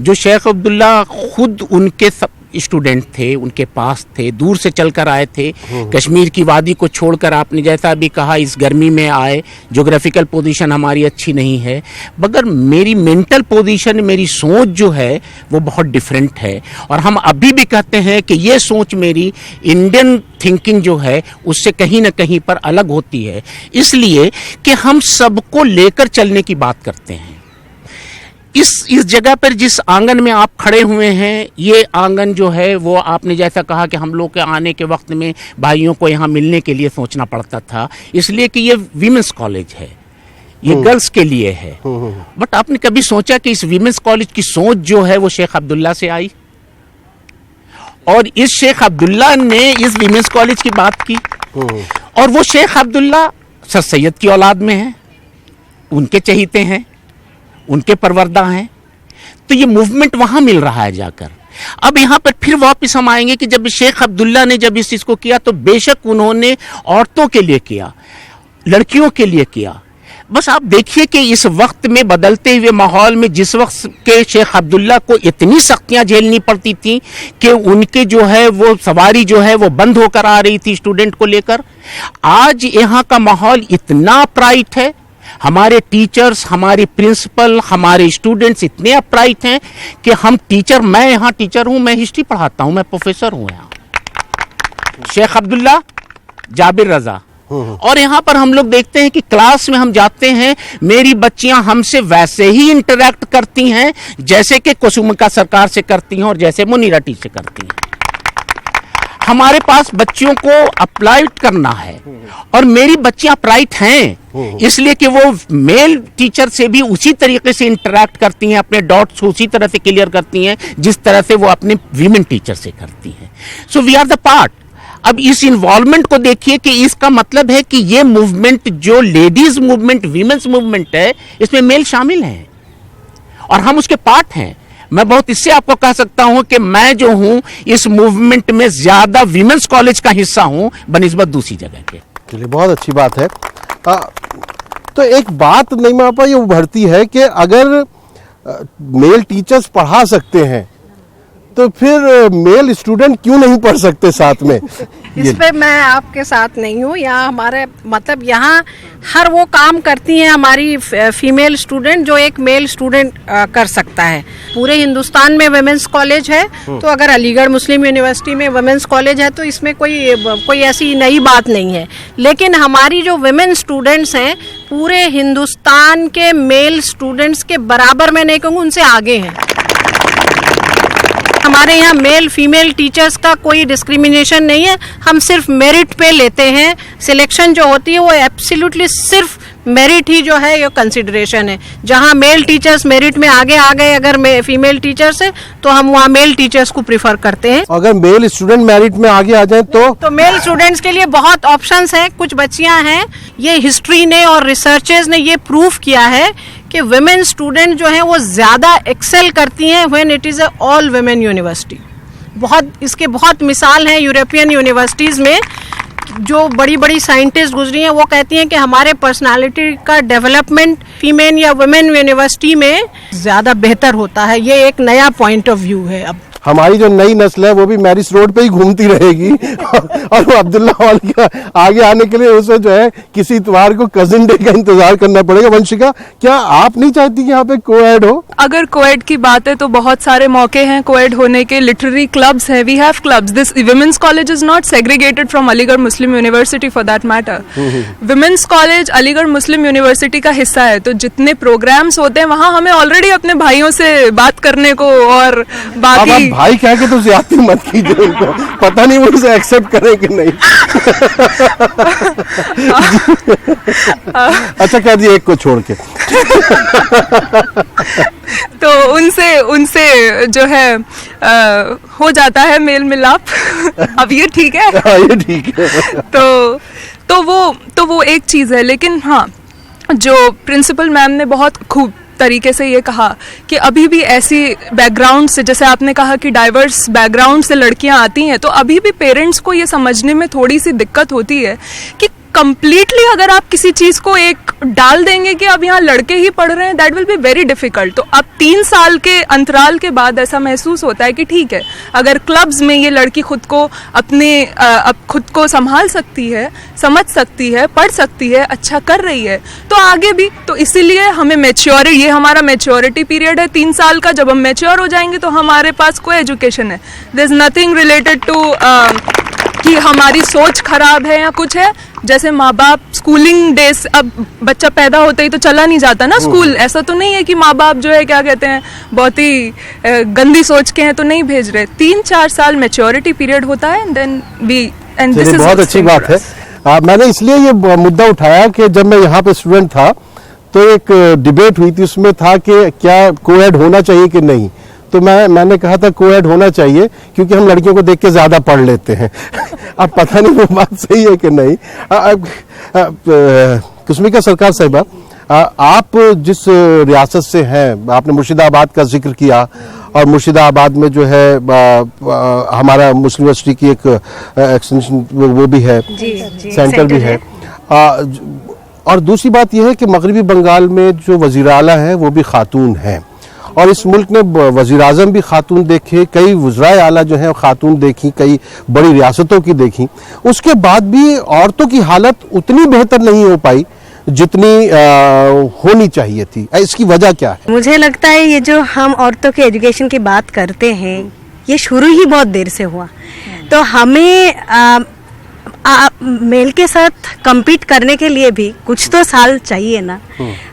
जो शेख अब्दुल्ला खुद उनके स्टूडेंट थे, उनके पास थे, दूर से चलकर आए थे, कश्मीर की वादी को छोड़कर, आपने जैसा भी कहा इस गर्मी में आए, ज्योग्राफिकल पोजीशन हमारी अच्छी नहीं है, मगर मेरी मेंटल पोजीशन, मेरी सोच जो है वो बहुत डिफरेंट है, और हम अभी भी कहते हैं कि ये सोच मेरी इंडियन थिंकिंग जो है उससे कहीं ना कहीं पर अलग होती है, इसलिए कि हम सबको लेकर चलने की बात करते हैं। इस जगह पर जिस आंगन में आप खड़े हुए हैं, ये आंगन जो है वो आपने जैसा कहा कि हम लोग के आने के वक्त में भाइयों को यहाँ मिलने के लिए सोचना पड़ता था, इसलिए कि ये वीमेंस कॉलेज है, ये गर्ल्स के लिए है। बट आपने कभी सोचा कि इस वीमेंस कॉलेज की सोच जो है वो शेख अब्दुल्ला से आई, और इस शेख अब्दुल्ला ने इस वीमेंस कॉलेज की बात की, और वो शेख अब्दुल्ला सर सैयद की औलाद में है, उनके चहीते हैं, उनके परवरदा हैं, तो ये मूवमेंट वहां मिल रहा है जाकर। अब यहाँ पर फिर वापस हम आएंगे कि जब शेख अब्दुल्ला ने जब इस चीज़ को किया तो बेशक उन्होंने औरतों के लिए किया, लड़कियों के लिए किया। बस आप देखिए कि इस वक्त में बदलते हुए माहौल में जिस वक्त के शेख अब्दुल्ला को इतनी सख्तियां झेलनी पड़ती थी कि उनके जो है वो सवारी जो है वो बंद होकर आ रही थी स्टूडेंट को लेकर, आज यहाँ का माहौल इतना अपराइट है, हमारे टीचर्स, हमारे प्रिंसिपल, हमारे स्टूडेंट्स इतने अपराइट हैं कि हम टीचर, मैं यहाँ टीचर हूँ, मैं हिस्ट्री पढ़ाता हूँ, मैं प्रोफेसर हूँ यहाँ, शेख अब्दुल्ला, जाबिर रजा, और यहाँ पर हम लोग देखते हैं कि क्लास में हम जाते हैं, मेरी बच्चियां हमसे वैसे ही इंटरेक्ट करती हैं जैसे कि कुसुमिका सरकार से करती हैं और जैसे मुनीरा टी से करती हैं। हमारे पास बच्चियों को अप्लाइड करना है, और मेरी बच्चियां अप्राइट हैं इसलिए कि वो मेल टीचर से भी उसी तरीके से इंटरेक्ट करती हैं, अपने डॉट्स उसी तरह से क्लियर करती हैं जिस तरह से वो अपने वीमेन टीचर से करती हैं। So we are the part. अब इस इन्वॉल्वमेंट को देखिए कि इसका मतलब है कि ये मूवमेंट जो लेडीज मूवमेंट, वीमेंस मूवमेंट है, इसमें मेल शामिल हैं और हम उसके पार्ट हैं। मैं बहुत इससे आपको कह सकता हूं कि मैं जो हूं इस मूवमेंट में ज्यादा वीमेंस कॉलेज का हिस्सा हूं बनिस्बत दूसरी जगह के। चलिए, बहुत अच्छी बात है। तो एक बात नहीं मापा ये उभरती है कि अगर मेल टीचर्स पढ़ा सकते हैं, तो फिर मेल स्टूडेंट क्यों नहीं पढ़ सकते साथ में? इस पे मैं आपके साथ नहीं हूँ। यहाँ हमारे मतलब यहाँ हर वो काम करती हैं हमारी फीमेल स्टूडेंट जो एक मेल स्टूडेंट कर सकता है। पूरे हिंदुस्तान में वुमेन्स कॉलेज है, तो अगर अलीगढ़ मुस्लिम यूनिवर्सिटी में वुमेन्स कॉलेज है तो इसमें कोई ऐसी नई बात नहीं है। लेकिन हमारी जो वुमेन स्टूडेंट्स हैं पूरे हिंदुस्तान के मेल स्टूडेंट्स के बराबर, मैं नहीं कहूँगी उनसे आगे हैं। हमारे यहाँ मेल फीमेल टीचर्स का कोई डिस्क्रिमिनेशन नहीं है, हम सिर्फ मेरिट पे लेते हैं। सिलेक्शन जो होती है वो एब्सोल्युटली सिर्फ मेरिट ही जो है ये कंसिडरेशन है। जहाँ मेल टीचर्स मेरिट में आगे आ गए अगर फीमेल टीचर्स है तो हम वहाँ मेल टीचर्स को प्रिफर करते हैं। अगर मेल स्टूडेंट मेरिट में आगे आ जाए तो मेल स्टूडेंट्स के लिए बहुत ऑप्शंस हैं। कुछ बच्चियां हैं, ये हिस्ट्री ने और रिसर्चर्स ने ये प्रूव किया है कि वुमेन स्टूडेंट जो हैं वो ज्यादा एक्सेल करती हैं when it is a all women university. इसके बहुत मिसाल हैं यूरोपियन यूनिवर्सिटीज में। जो बड़ी बड़ी साइंटिस्ट गुजरी हैं वो कहती हैं कि हमारे पर्सनालिटी का डेवलपमेंट फीमेल या वुमेन यूनिवर्सिटी में ज्यादा बेहतर होता है। ये एक नया पॉइंट ऑफ व्यू है। अब हमारी जो नई नस्ल है वो भी मैरिज रोड पे ही घूमती रहेगी और वो अब्दुल्ला हॉल का आगे आने के लिए उसे जो है किसी इतवार को कजिन डे का इंतजार करना पड़ेगा। वंशिका, क्या आप नहीं चाहती कि यहाँ पे कोएड हो? अगर कोएड की बात है तो बहुत सारे मौके हैं कोएड होने के। लिटरेरी क्लब्स हैं, we have clubs. This womens college is not segregated from Aligarh Muslim University for that matter. Womens college Aligarh Muslim University का हिस्सा है, तो जितने प्रोग्राम्स होते हैं वहाँ हमें ऑलरेडी अपने भाइयों से बात करने को और बाकी भाई कह के तो ज्यादती मत कीजिए उनको, पता नहीं वो उसे एक्सेप्ट करें कि नहीं। अच्छा कह दिए एक को छोड़ के। तो उनसे जो है हो जाता है मेल मिलाप। अब ये ठीक है? ये ठीक है। तो वो एक चीज़ है। लेकिन हाँ, जो प्रिंसिपल मैम ने बहुत खूब तरीके से ये कहा कि अभी भी ऐसी बैकग्राउंड से, जैसे आपने कहा कि डाइवर्स बैकग्राउंड से लड़कियां आती हैं, तो अभी भी पेरेंट्स को ये समझने में थोड़ी सी दिक्कत होती है कि कंप्लीटली अगर आप किसी चीज़ को एक डाल देंगे कि अब यहाँ लड़के ही पढ़ रहे हैं, that will be very difficult. तो अब 3 साल के अंतराल के बाद ऐसा महसूस होता है कि ठीक है, अगर क्लब्स में ये लड़की खुद को संभाल सकती है, समझ सकती है, पढ़ सकती है, अच्छा कर रही है, तो आगे भी। तो इसीलिए हमें ये हमारा मैच्योरिटी पीरियड है 3 साल का। जब हम मैच्योर हो जाएंगे तो हमारे पास कोई एजुकेशन है, there is nothing related to कि हमारी सोच खराब है या कुछ है। जैसे माँ बाप स्कूलिंग डेज, अब बच्चा पैदा होते ही तो चला नहीं जाता ना स्कूल। ऐसा तो नहीं है कि माँ बाप जो है क्या कहते हैं बहुत ही गंदी सोच के हैं तो नहीं भेज रहे। 3-4 साल मैच्योरिटी पीरियड होता है, देन एंड दिस इज बहुत अच्छी बात है। मैंने इसलिए ये मुद्दा उठाया कि जब मैं यहाँ पे स्टूडेंट था तो एक डिबेट हुई थी, उसमें था कि क्या कोएड होना चाहिए कि नहीं। तो मैंने कहा था कोएड होना चाहिए क्योंकि हम लड़कियों को देख के ज्यादा पढ़ लेते हैं। अब पता नहीं वो बात सही है कि नहीं। कुसमिका सरकार साहिबा, आप जिस रियासत से हैं, आपने मुर्शिदाबाद का जिक्र किया और मुर्शिदाबाद में जो है हमारा मुस्लिम यूनिवर्सिटी की एक एक्सटेंशन वो भी है, सेंटर भी है। और दूसरी बात यह है कि मगरबी बंगाल में जो वज़ीर आला है वो भी खातून हैं और इस मुल्क ने वज़ीर आज़म भी खातून देखे, कई वज़राए आला जो हैं खातून देखी, कई बड़ी रियासतों की देखी। उसके बाद भी औरतों की हालत उतनी बेहतर नहीं हो पाई जितनी होनी चाहिए थी। इसकी वजह क्या है? मुझे लगता है ये जो हम औरतों के एजुकेशन की बात करते हैं ये शुरू ही बहुत देर से हुआ। तो हमें मेल के साथ compete करने के लिए भी कुछ तो साल चाहिए ना।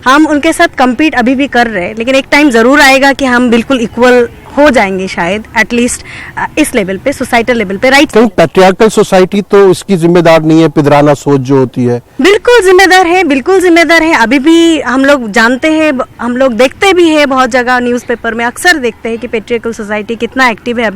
हम उनके साथ compete अभी भी कर रहे हैं, लेकिन एक टाइम ज़रूर आएगा कि हम बिल्कुल इक्वल हो जाएंगे शायद, एटलीस्ट इस लेवल पे, सोसाइटल लेवल पे। राइट, पैट्रियार्कल सोसाइटी तो इसकी जिम्मेदार नहीं है, पिदराना सोच जो होती है बिल्कुल जिम्मेदार है, बिल्कुल जिम्मेदार है। अभी भी हम लोग जानते हैं, हम लोग देखते भी हैं बहुत जगह न्यूज़पेपर में अक्सर देखते हैं कि पैट्रियार्कल सोसाइटी कितना एक्टिव है।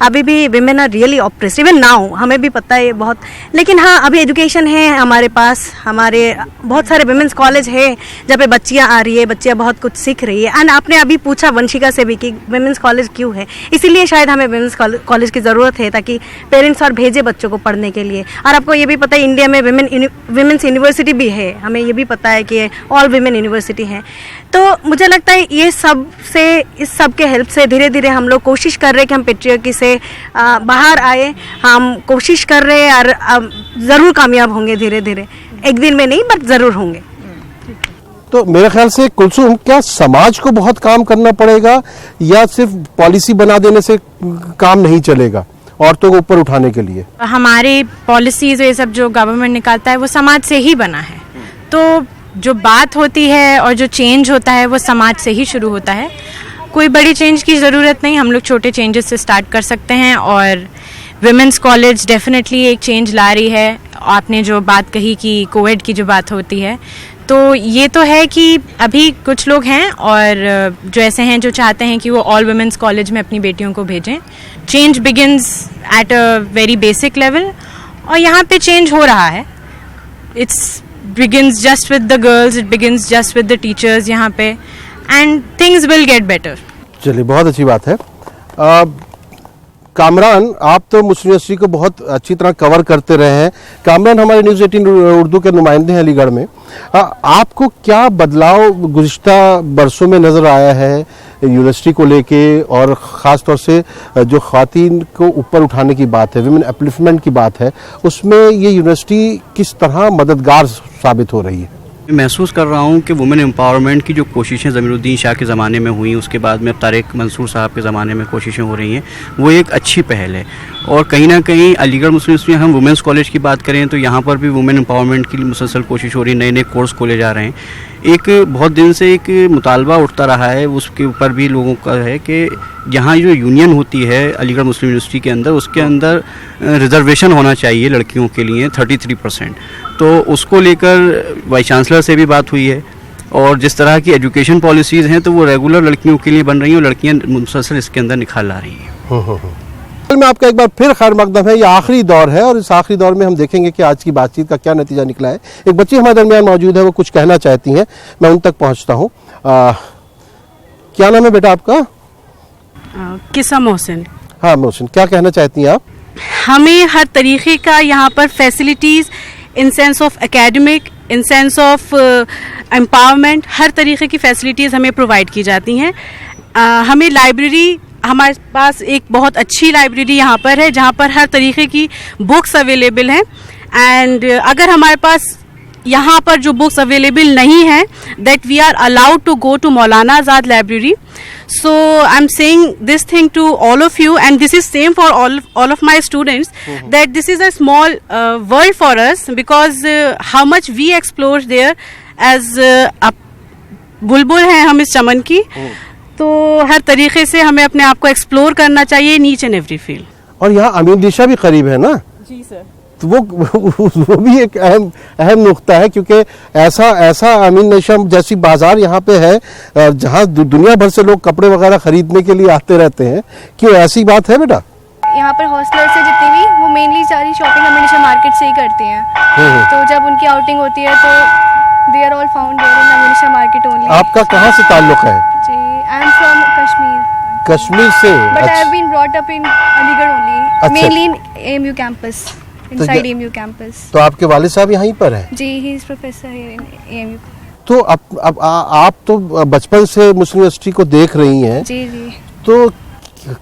अभी भी women are really oppressed even now, हमें भी पता है बहुत। लेकिन हाँ, अभी एजुकेशन है हमारे पास, हमारे बहुत सारे विमेंस कॉलेज है जहाँ पे बच्चियाँ आ रही है, बच्चियाँ बहुत कुछ सीख रही है। एंड आपने अभी पूछा वंशिका से भी कि विमेंस कॉलेज क्यों है, इसीलिए शायद हमें वुमेंस कॉलेज की ज़रूरत है, ताकि पेरेंट्स और भेजे बच्चों को पढ़ने के लिए। और आपको ये भी पता है इंडिया में वुमेंस यूनिवर्सिटी भी है, हमें ये भी पता है कि ऑल वुमेन यूनिवर्सिटी है। तो मुझे लगता है ये सब से, इस सब के हेल्प से धीरे धीरे हम लोग कोशिश कर रहे हैं कि हम पेट्रियार्की से बाहर आए। हम कोशिश कर रहे हैं और ज़रूर कामयाब होंगे धीरे धीरे, एक दिन में नहीं बट ज़रूर होंगे। तो मेरे ख्याल से कुलसुम, क्या समाज को बहुत काम करना पड़ेगा या सिर्फ पॉलिसी बना देने से काम नहीं चलेगा औरतों को ऊपर उठाने के लिए? हमारे पॉलिसीज ये सब जो गवर्नमेंट निकालता है वो समाज से ही बना है, तो जो बात होती है और जो चेंज होता है वो समाज से ही शुरू होता है। कोई बड़ी चेंज की ज़रूरत नहीं, हम लोग छोटे चेंजेस से स्टार्ट कर सकते हैं और विमेंस कॉलेज डेफिनेटली एक चेंज ला रही है। आपने जो बात कही कि कोविड की जो बात होती है, तो ये तो है कि अभी कुछ लोग हैं और जो ऐसे हैं जो चाहते हैं कि वो ऑल वुमेंस कॉलेज में अपनी बेटियों को भेजें। Change begins at a very basic level और यहाँ पे चेंज हो रहा है। It's begins just with the girls, it begins just with the teachers यहाँ पे, and things will get better. चलिए, बहुत अच्छी बात है। कामरान, आप तो मुस्लिम यूनिवर्सिटी को बहुत अच्छी तरह कवर करते रहे हैं। कामरान हमारे न्यूज़ 18 उर्दू के नुमाइंदे हैं अलीगढ़ में। आपको क्या बदलाव गुज़िश्ता बरसों में नज़र आया है यूनिवर्सिटी को लेके, और ख़ास तौर से जो ख़वातीन को ऊपर उठाने की बात है, विमेन अपलिफ्टमेंट की बात है, उसमें ये यूनिवर्सिटी किस तरह मददगार साबित हो रही है? महसूस कर रहा हूँ कि वुमेन एम्पावरमेंट की जो कोशिशें ज़मीरुद्दीन शाह के ज़माने में हुई, उसके बाद में अब तारिक मंसूर साहब के ज़माने में कोशिशें हो रही हैं, वो एक अच्छी पहल है। और कहीं ना कहीं अलीगढ़ मुस्लिम यूनिवर्सिटी में हम वुमेंस कॉलेज की बात करें तो यहाँ पर भी वुमेन एम्पावरमेंट की मुसलसल कोशिश हो रही है, नए नए कोर्स खोले जा रहे हैं। एक बहुत दिन से एक मुतालबा उठता रहा है, उसके ऊपर भी लोगों का है कि यहाँ जो यूनियन होती है अलीगढ़ मुस्लिम यूनिवर्सिटी के अंदर, उसके अंदर रिजर्वेशन होना चाहिए लड़कियों के लिए 33%। तो उसको लेकर वाइस चांसलर से भी बात हुई है, और जिस तरह की एजुकेशन पॉलिसीज़ हैं तो वो रेगुलर लड़कियों के लिए बन रही हैं और लड़कियाँ मुसलसल इसके अंदर निखार ला रही हैं। में आपका एक बार फिर खैर मकदम है। ये आखिरी दौर है और इस आखिरी दौर में हम देखेंगे कि आज की बातचीत का क्या नतीजा निकला है। एक बच्ची हमारे दरमियान मौजूद है, वो कुछ कहना चाहती हैं, मैं उन तक पहुंचता हूँ। क्या नाम है बेटा आपका? किसा मोहसिन। हाँ मोहसिन, क्या कहना चाहती हैं आप? हमें हर तरीके का यहाँ पर facilities in sense of academic, in sense of empowerment, हर तरीके की फैसिलिटीज़ हमें प्रोवाइड की जाती हैं। हमें लाइब्रेरी, हमारे पास एक बहुत अच्छी लाइब्रेरी यहाँ पर है जहाँ पर हर तरीके की बुक्स अवेलेबल हैं। एंड अगर हमारे पास यहाँ पर जो बुक्स अवेलेबल नहीं हैं, that we are allowed to go to Maulana Azad library. So I'm saying this thing to all of you, and this is same for all of my students, that this is a small world for us, because how much we explore there as बुलबुल हैं हम इस चमन की, तो हर तरीके से हमें अपने आप को एक्सप्लोर करना चाहिए in each and every field. और यहाँ अमीन दिशा भी करीब है ना? जी सर। तो वो भी एक अहम नुक्ता है, क्योंकि ऐसा अमीन निशा जैसी बाजार यहाँ पे है जहाँ दुनिया भर से लोग कपड़े वगैरह खरीदने के लिए आते रहते हैं। क्यों, ऐसी बात है बेटा? यहाँ पर हॉस्टलर से जितनी भी, वो मेनली सारी शॉपिंग अमीन निशा मार्केट से ही करती हैं। तो जब उनकी आउटिंग होती है तो they are all found there in Amin Nisha market only. आपका कहाँ से ताल्लुक है? जी, I am from Kashmir. Kashmir से? But I have been brought up in Aligarh only, mainly in AMU campus, inside AMU campus. तो आपके वालिद साहब यहीं पर हैं? जी, he is professor here in AMU. तो अब आप तो बचपन से मुस्लिम यूनिवर्सिटी को देख रही हैं। जी जी। तो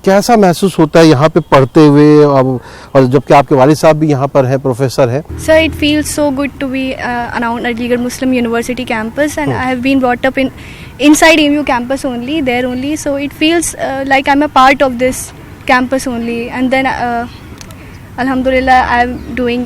कैसा महसूस होता है यहाँ पे पढ़ते हुए, और जबकि आपके वालिद साहब भी यहाँ पर हैं, प्रोफेसर हैं? Sir, it feels so good to be around Aligarh Muslim University campus, and I have been brought up inside AMU campus only, there only. So it feels like I'm a part of this campus only. And then, Alhamdulillah, I'm doing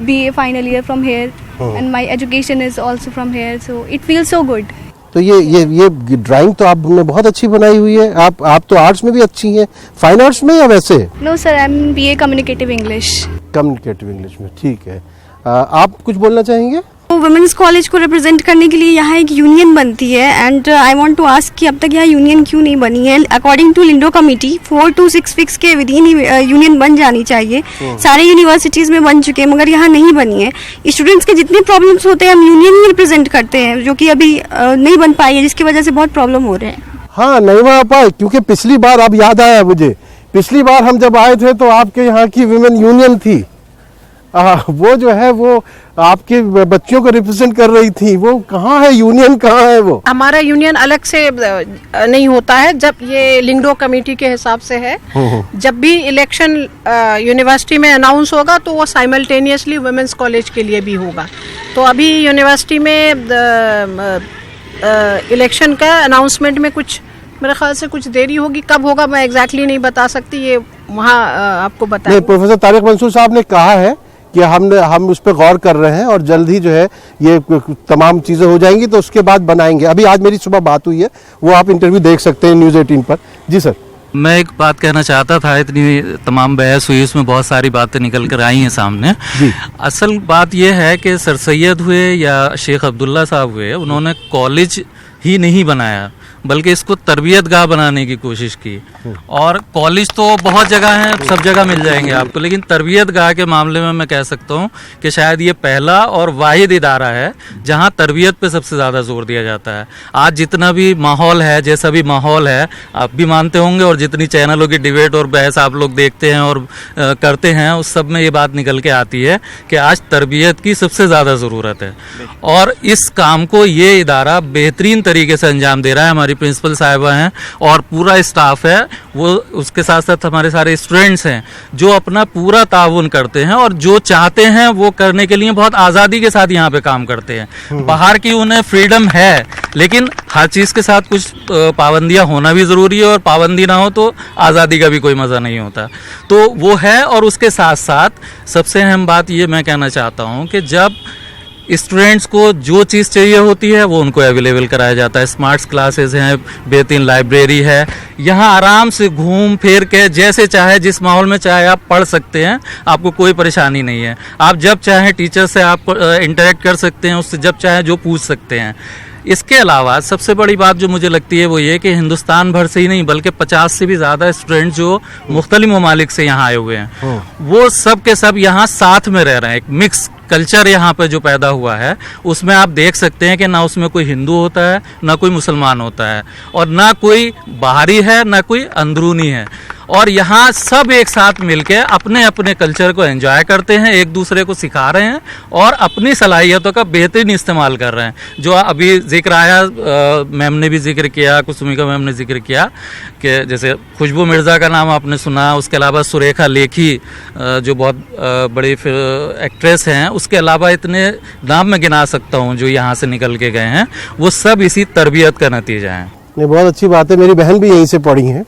BA final year from here, and my education is also from here. So it feels so good. तो ये drawing तो आपने बहुत अच्छी बनाई हुई है। आप तो आर्ट्स में भी अच्छी हैं, फाइन आर्ट्स में या वैसे? No sir, I am BA communicative English. Communicative English में, ठीक है। आप कुछ बोलना चाहेंगे? वुमेन्स कॉलेज को रिप्रेजेंट करने के लिए यहाँ एक यूनियन बनती है, and I want to ask कि अब तक यहाँ यूनियन क्यों नहीं बनी है? According to Lyngdoh committee 4 to 6 weeks के विदिन यूनियन बन जानी चाहिए। सारे यूनिवर्सिटीज़ में बन चुके हैं मगर यहाँ नहीं बनी है। स्टूडेंट्स के जितने प्रॉब्लम्स होते हैं हम यूनियन ही रिप्रेजेंट करते हैं, जो कि अभी नहीं बन पाई है, जिसकी वजह से बहुत प्रॉब्लम हो रहे हैं। हाँ नहीं आ पाए, क्योंकि पिछली बार, अब याद आया मुझे, पिछली बार हम जब आए थे तो आपके यहाँ की विमेन यूनियन थी, वो जो है वो आपके बच्चों को रिप्रेजेंट कर रही थी। वो कहाँ है यूनियन, कहाँ है वो? हमारा यूनियन अलग से नहीं होता है, जब ये लिंगडो कमेटी के हिसाब से है। जब भी इलेक्शन यूनिवर्सिटी में अनाउंस होगा तो वो साइमल्टेनियसली वुमेन्स कॉलेज के लिए भी होगा। तो अभी यूनिवर्सिटी में इलेक्शन का अनाउंसमेंट में कुछ मेरे ख्याल से कुछ देरी होगी, कब होगा मैं एग्जैक्टली नहीं बता सकती, ये वहाँ आपको बताएं। प्रोफेसर तारिक मंसूर साहब ने कहा है कि हम उस पर गौर कर रहे हैं और जल्द ही जो है ये तमाम चीज़ें हो जाएंगी तो उसके बाद बनाएंगे। अभी आज मेरी सुबह बात हुई है, वो आप इंटरव्यू देख सकते हैं न्यूज़ 18 पर। जी सर। मैं एक बात कहना चाहता था, इतनी तमाम बहस हुई, उसमें बहुत सारी बातें निकल कर आई हैं सामने। असल बात यह है कि सर सैयद हुए या शेख अब्दुल्ला साहब हुए, उन्होंने कॉलेज ही नहीं बनाया बल्कि इसको तरबियत गाह बनाने की कोशिश की। और कॉलेज तो बहुत जगह हैं, सब जगह मिल जाएंगे आपको, लेकिन तरबियत गाह के मामले में मैं कह सकता हूँ कि शायद ये पहला और वाहिद इदारा है जहाँ तरबियत पे सबसे ज़्यादा जोर दिया जाता है। आज जितना भी माहौल है, जैसा भी माहौल है, आप भी मानते होंगे, और जितनी चैनलों की डिबेट और बहस आप लोग देखते हैं और करते हैं, उस सब में ये बात निकल के आती है कि आज तरबियत की सबसे ज़्यादा ज़रूरत है। और इस काम को ये इदारा बेहतरीन तरीके से अंजाम दे रहा है। हमारी प्रिंसिपल साहिबा हैं और पूरा स्टाफ है, वो उसके साथ साथ हमारे सारे स्टूडेंट्स हैं जो अपना पूरा ताउन करते हैं और जो चाहते हैं वो करने के लिए बहुत आज़ादी के साथ यहाँ पे काम करते हैं। बाहर की उन्हें फ्रीडम है, लेकिन हर चीज़ के साथ कुछ पाबंदियाँ होना भी ज़रूरी है, और पाबंदी ना हो तो आज़ादी का भी कोई मज़ा नहीं होता। तो वो है, और उसके साथ साथ सबसे अहम बात ये मैं कहना चाहता हूँ कि जब स्टूडेंट्स को जो चीज़ चाहिए होती है वो उनको अवेलेबल कराया जाता है। स्मार्ट क्लासेस हैं, बेहतरीन लाइब्रेरी है, यहाँ आराम से घूम फिर के जैसे चाहे जिस माहौल में चाहे आप पढ़ सकते हैं, आपको कोई परेशानी नहीं है। आप जब चाहें टीचर से आप इंटरेक्ट कर सकते हैं, उससे जब चाहें जो पूछ सकते हैं। इसके अलावा सबसे बड़ी बात जो मुझे लगती है वो ये कि हिंदुस्तान भर से ही नहीं बल्कि 50 से भी ज़्यादा स्टूडेंट जो मुख्तलिफ ममालिक से यहाँ आए हुए हैं, वो सब के सब यहाँ साथ में रह रहे हैं। एक मिक्स कल्चर यहाँ पे जो पैदा हुआ है, उसमें आप देख सकते हैं कि ना उसमें कोई हिंदू होता है, ना कोई मुसलमान होता है, और ना कोई बाहरी है, ना कोई अंदरूनी है। और यहाँ सब एक साथ मिलके अपने अपने कल्चर को एंजॉय करते हैं, एक दूसरे को सिखा रहे हैं और अपनी सलाहियतों का बेहतरीन इस्तेमाल कर रहे हैं। जो अभी जिक्र आया, मैम ने भी जिक्र किया, कुसुमिका मैम ने जिक्र किया कि जैसे खुशबू मिर्ज़ा का नाम आपने सुना, उसके अलावा सुरेखा लेखी जो बहुत बड़ी एक्ट्रेस हैं, उसके अलावा इतने नाम मैं गिना सकता हूँ जो यहाँ से निकल के गए हैं, वो सब इसी तरबियत का नतीजा है। नहीं, बहुत अच्छी बात है। मेरी बहन भी यहीं से पढ़ी हैं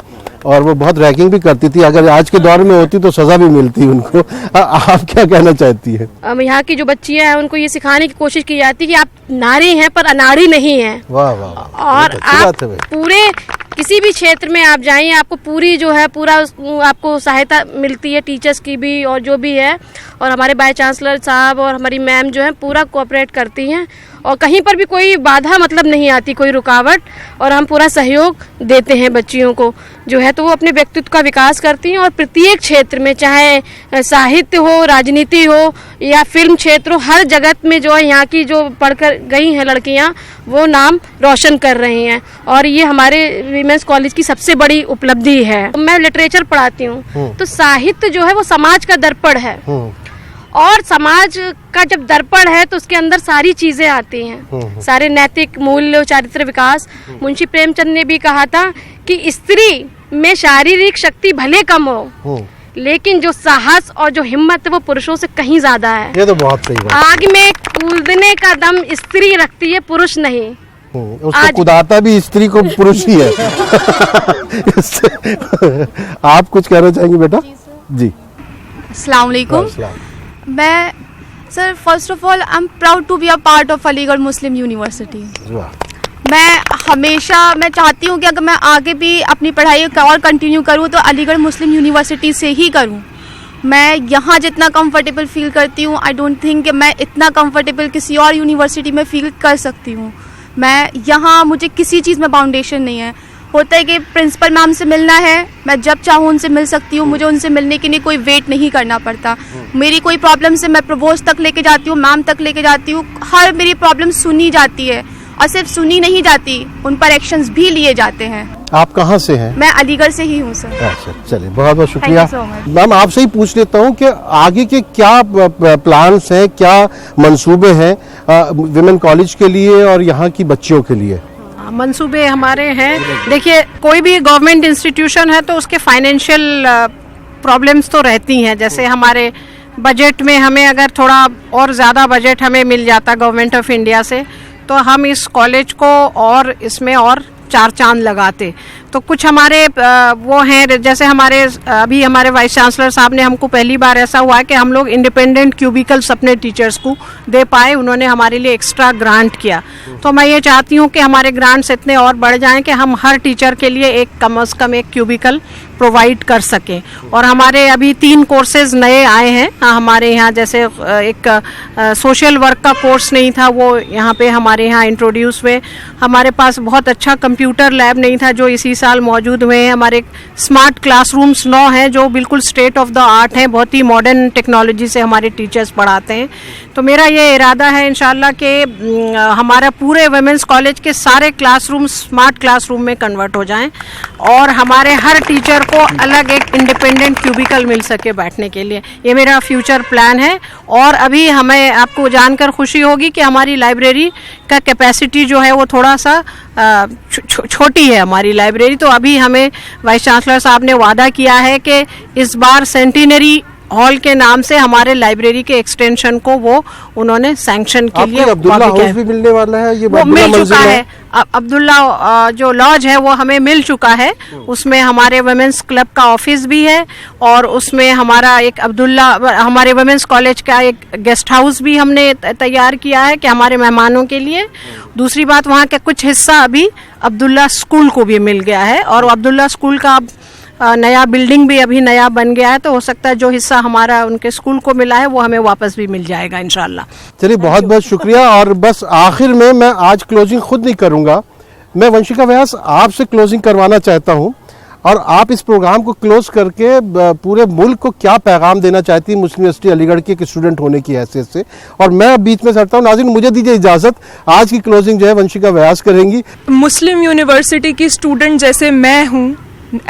और वो बहुत रैगिंग भी करती थी, अगर आज के दौर में होती तो सजा भी मिलती उनको। आप क्या कहना चाहती है? यहाँ की जो बच्चियां हैं उनको ये सिखाने की कोशिश की जाती है कि आप नारी हैं पर अनाड़ी नहीं हैं। वाह वाह। और आप पूरे किसी भी क्षेत्र में आप जाइए, आपको पूरी जो है पूरा आपको सहायता मिलती है, टीचर्स की भी और जो भी है, और हमारे वाइस चांसलर साहब और हमारी मैम जो है पूरा कोऑपरेट करती हैं और कहीं पर भी कोई बाधा मतलब नहीं आती, कोई रुकावट, और हम पूरा सहयोग देते हैं बच्चियों को जो है, तो वो अपने व्यक्तित्व का विकास करती हैं और प्रत्येक क्षेत्र में, चाहे साहित्य हो, राजनीति हो या फिल्म क्षेत्र हो, हर जगत में जो है यहाँ की जो पढ़कर गई हैं लड़कियाँ वो नाम रोशन कर रही हैं, और ये हमारे वीमेंस कॉलेज की सबसे बड़ी उपलब्धि है। मैं लिटरेचर पढ़ाती हूँ, तो साहित्य जो है वो समाज का दर्पण है, और समाज का जब दर्पण है तो उसके अंदर सारी चीजें आती हैं, सारे नैतिक मूल्य, चारित्र विकास। मुंशी प्रेमचंद ने भी कहा था कि स्त्री में शारीरिक शक्ति भले कम हो, लेकिन जो साहस और जो हिम्मत है वो पुरुषों से कहीं ज्यादा है। ये तो बहुत सही बात। आग में कूदने का दम स्त्री रखती है, पुरुष नहीं। उसको कुदाता भी स्त्री को पुरुष ही है। आप कुछ कहना चाहेंगे बेटा? जी। अस्सलाम वालेकुम। मैं sir first of all I am proud to be a part of Aligarh Muslim University. मैं चाहती हूँ कि अगर मैं आगे भी अपनी पढ़ाई और कंटिन्यू करूँ तो अलीगढ़ मुस्लिम यूनिवर्सिटी से ही करूँ। मैं यहाँ जितना कंफर्टेबल फील करती हूँ, आई डोंट थिंक कि मैं इतना कंफर्टेबल किसी और यूनिवर्सिटी में फील कर सकती हूँ। मैं यहाँ, मुझे किसी चीज़ में बाउंडेशन नहीं है। होता है कि प्रिंसिपल मैम से मिलना है, मैं जब चाहूँ उनसे मिल सकती हूँ, मुझे उनसे मिलने के लिए कोई वेट नहीं करना पड़ता। मेरी कोई प्रॉब्लम से मैं प्रोवोस्ट तक लेके जाती हूँ, मैम तक लेके जाती हूँ, हर मेरी प्रॉब्लम सुनी जाती है और सिर्फ सुनी नहीं जाती, उन पर एक्शंस भी लिए जाते हैं। आप कहाँ से हैं? मैं अलीगढ़ से ही हूँ सर। अच्छा, चलिए बहुत बहुत शुक्रिया। Thank you so much। Ma'am आपसे ही पूछ लेता हूँ कि आगे के क्या प्लान्स हैं, क्या मंसूबे हैं विमेन कॉलेज के लिए और यहाँ की बच्चियों के लिए? मंसूबे हमारे हैं, देखिए कोई भी गवर्नमेंट इंस्टीट्यूशन है तो उसके फाइनेंशियल प्रॉब्लम्स तो रहती हैं। जैसे हमारे बजट में हमें अगर थोड़ा और ज़्यादा बजट हमें मिल जाता गवर्नमेंट ऑफ इंडिया से तो हम इस कॉलेज को और इसमें और चार चांद लगाते। तो कुछ हमारे वो हैं, जैसे हमारे अभी हमारे वाइस चांसलर साहब ने हमको पहली बार ऐसा हुआ कि हम लोग इंडिपेंडेंट क्यूबिकल्स अपने टीचर्स को दे पाए, उन्होंने हमारे लिए एक्स्ट्रा ग्रांट किया। तो मैं ये चाहती हूँ कि हमारे ग्रांट्स इतने और बढ़ जाएं कि हम हर टीचर के लिए एक कम से कम एक क्यूबिकल प्रोवाइड कर सकें। और हमारे अभी 3 कोर्सेज नए आए हैं हमारे यहाँ, जैसे एक सोशल वर्क का कोर्स नहीं था, वो यहाँ पे हमारे यहाँ इंट्रोड्यूस हुए। हमारे पास बहुत अच्छा कंप्यूटर लैब नहीं था जो इसी साल मौजूद हुए हैं। हमारे स्मार्ट क्लासरूम्स 9 हैं जो बिल्कुल स्टेट ऑफ द आर्ट हैं, बहुत ही मॉडर्न टेक्नोलॉजी से हमारे टीचर्स पढ़ाते हैं। तो मेरा ये इरादा है इंशाल्लाह कि हमारा पूरे वुमेन्स कॉलेज के सारे क्लासरूम स्मार्ट क्लासरूम में कन्वर्ट हो जाएं और हमारे हर टीचर को अलग एक इंडिपेंडेंट क्यूबिकल मिल सके बैठने के लिए। ये मेरा फ्यूचर प्लान है। और अभी हमें आपको जानकर खुशी होगी कि हमारी लाइब्रेरी का कैपेसिटी जो है वो थोड़ा सा छोटी है हमारी लाइब्रेरी। तो अभी हमें वाइस चांसलर साहब ने वादा किया है कि इस बार सेंटिनरी हॉल के नाम से हमारे लाइब्रेरी के एक्सटेंशन को वो उन्होंने सैंक्शन के लिए अब्दुल्ला हाउस भी मिलने वाला है, ये वो मिल चुका है। अब्दुल्ला जो लॉज है वो हमें मिल चुका है, उसमें हमारे वुमेन्स क्लब का ऑफिस भी है और उसमें हमारा एक अब्दुल्ला हमारे वुमेन्स कॉलेज का एक गेस्ट हाउस भी हमने तैयार किया है कि हमारे मेहमानों के लिए। दूसरी बात, वहाँ का कुछ हिस्सा अभी अब्दुल्ला स्कूल को भी मिल गया है और अब्दुल्ला स्कूल का नया बिल्डिंग भी अभी नया बन गया है, तो हो सकता है जो हिस्सा हमारा उनके स्कूल को मिला है वो हमें वापस भी मिल जाएगा इंशाल्लाह। चलिए बहुत बहुत शुक्रिया। और बस आखिर में मैं आज क्लोजिंग खुद नहीं करूंगा, मैं वंशिका व्यास आपसे क्लोजिंग करवाना चाहता हूं और आप इस प्रोग्राम को क्लोज करके पूरे मुल्क को क्या पैगाम देना चाहती है मुस्लिम यूनिवर्सिटी अलीगढ़ के एक स्टूडेंट होने की हैसियत से। और मैं बीच में सरता हूँ, नाज़रीन मुझे दीजिए इजाज़त, आज की क्लोजिंग जो है वंशिका व्यास करेंगी। मुस्लिम यूनिवर्सिटी की स्टूडेंट जैसे मैं हूँ,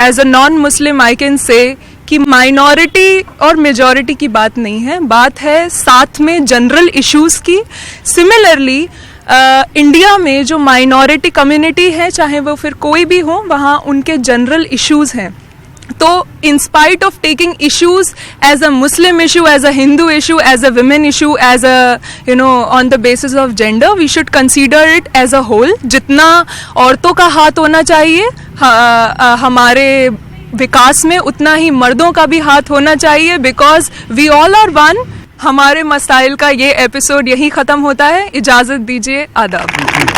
as a non Muslim I can say कि माइनॉरिटी और मेजॉरिटी की बात नहीं है, बात है साथ में जनरल इश्यूज की। सिमिलरली इंडिया में जो माइनॉरिटी कम्युनिटी है, चाहे वो फिर कोई भी हो, वहाँ उनके जनरल इश्यूज हैं। तो in spite of taking issues as a Muslim issue, as a Hindu issue, as a women issue, as a on the basis of gender, we should consider it as a whole. जितना औरतों का हाथ होना चाहिए हमारे विकास में, उतना ही मर्दों का भी हाथ होना चाहिए, because we all are one। हमारे मसाइल का ये एपिसोड यहीं ख़त्म होता है। इजाज़त दीजिए, आदाब।